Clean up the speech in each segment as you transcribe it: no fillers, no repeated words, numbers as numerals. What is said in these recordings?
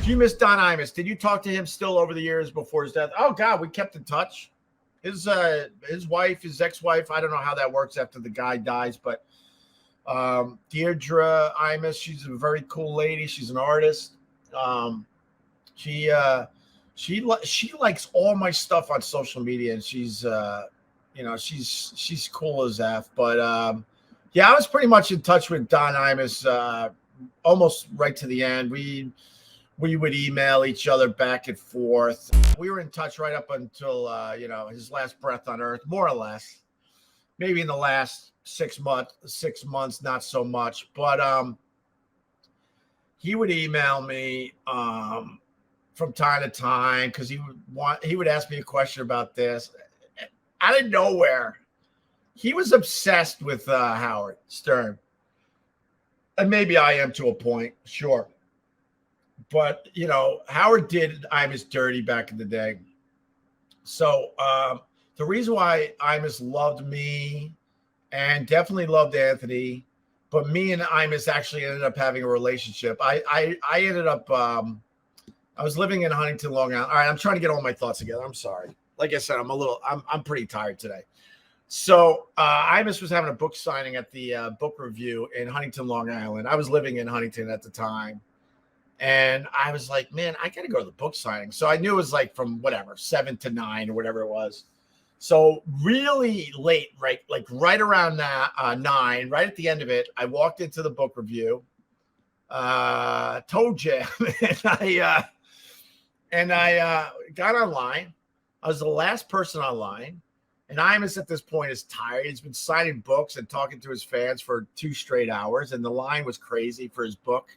Do you miss Don Imus? Did you talk to him still over the years before his death? Oh God, we kept in touch. His wife, his ex-wife, I don't know how that works after the guy dies, but Deirdre Imus, she's a very cool lady. She's an artist. She likes all my stuff on social media, and she's cool as F. But yeah, I was pretty much in touch with Don Imus almost right to the end. We would email each other back and forth. We were in touch right up until his last breath on Earth, more or less. Maybe in the last 6 months, not so much. But he would email me from time to time because he would ask me a question about this. Out of nowhere, he was obsessed with Howard Stern. And maybe I am to a point, sure. But, Howard did Imus dirty back in the day. So the reason why Imus loved me and definitely loved Anthony, but me and Imus actually ended up having a relationship. I ended up, I was living in Huntington, Long Island. All right, I'm trying to get all my thoughts together. I'm sorry. Like I said, I'm pretty tired today. So Imus was having a book signing at the book review in Huntington, Long Island. I was living in Huntington at the time. And I was like, man, I got to go to the book signing. So I knew it was like from 7 to 9 or whatever it was. So really late, right? Like right around that 9, right at the end of it, I walked into the book review, toe jam, and I got online. I was the last person online. And Imus at this point is tired. He's been signing books and talking to his fans for 2 straight hours. And the line was crazy for his book.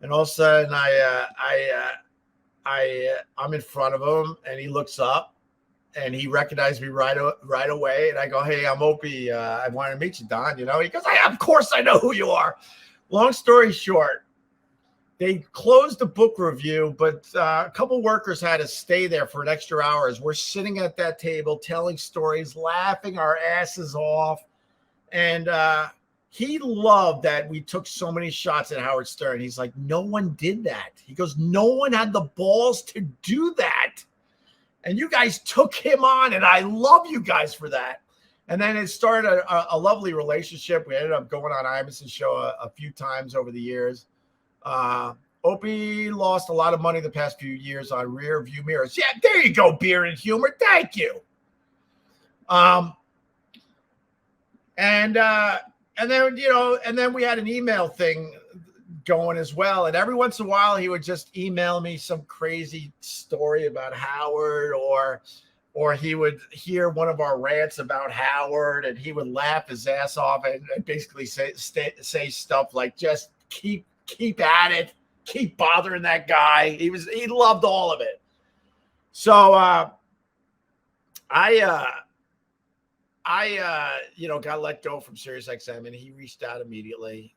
And all of a sudden, I'm in front of him, and he looks up, and he recognized me right away. And I go, "Hey, I'm Opie. I want to meet you, Don." He goes, "Of course I know who you are." Long story short, they closed the book review, but a couple workers had to stay there for an extra hour. As we're sitting at that table, telling stories, laughing our asses off, and he loved that we took so many shots at Howard Stern. He's like, no one did that. He goes, no one had the balls to do that. And you guys took him on, and I love you guys for that. And then it started a lovely relationship. We ended up going on Imus's show a few times over the years. Opie lost a lot of money the past few years on rear view mirrors. Yeah, there you go, beer and humor. Thank you. And then we had an email thing going as well. And every once in a while, he would just email me some crazy story about Howard, or he would hear one of our rants about Howard, and he would laugh his ass off and basically say stuff like, just keep at it, keep bothering that guy. He loved all of it. So I got let go from SiriusXM, and he reached out immediately.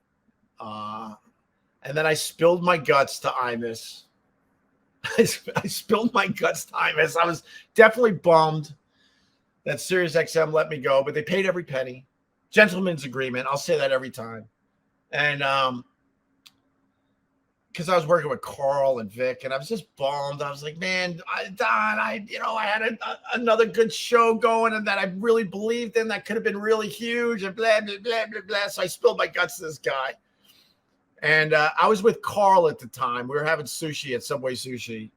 And then I spilled my guts to Imus. I spilled my guts to Imus. I was definitely bummed that SiriusXM let me go, but they paid every penny. Gentleman's agreement. I'll say that every time. And because I was working with Carl and Vic, and I was just bummed. I was like, man, Don, I had another good show going, and that I really believed in, that could have been really huge, and blah, blah, blah, blah, blah. So I spilled my guts to this guy. And I was with Carl at the time. We were having sushi at Subway Sushi.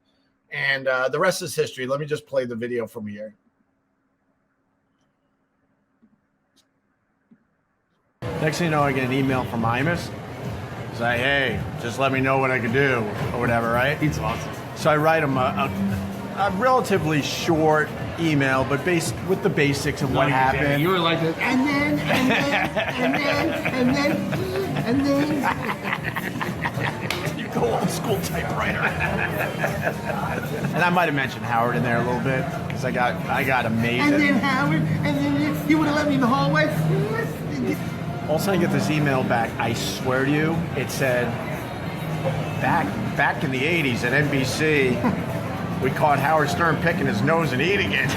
And the rest is history. Let me just play the video from here. Next thing you know, I get an email from Imus. Say, hey, just let me know what I can do or whatever, right? It's awesome. So I write him a relatively short email, but with the basics of what happened. You were like, and then. You go old school typewriter. And I might have mentioned Howard in there a little bit because I got amazing. And then Howard, and then you would have let me in the hallway. All of a sudden I get this email back. I swear to you, it said, back in the 80s at NBC, we caught Howard Stern picking his nose and eating it.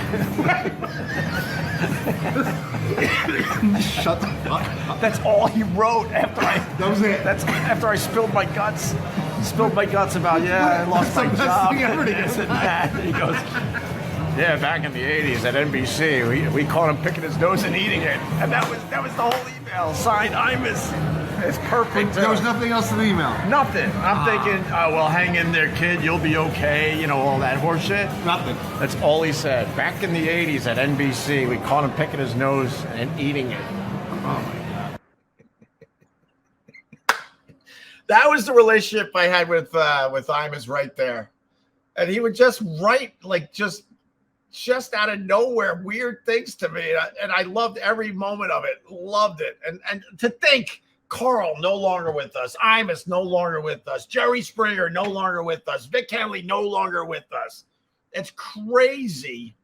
Shut the fuck up. That's all he wrote after That was it. That's after I spilled my guts. spilled my guts about, I lost my That's the best job. thing ever to get This and that. And he goes, yeah, back in the 80s at NBC, we caught him picking his nose and eating it. And that was the whole email. Signed Imus. It's perfect. There was nothing else in the email. Nothing. I'm thinking, oh, well, hang in there, kid. You'll be okay. You know, all that horse shit. Nothing. That's all he said. Back in the 80s at NBC, we caught him picking his nose and eating it. Oh my God. That was the relationship I had with Imus right there. And he would just write like just out of nowhere weird things to me. And I loved every moment of it. Loved it. And to think Carl no longer with us, Imus no longer with us, Jerry Springer no longer with us, Vic Henley no longer with us. It's crazy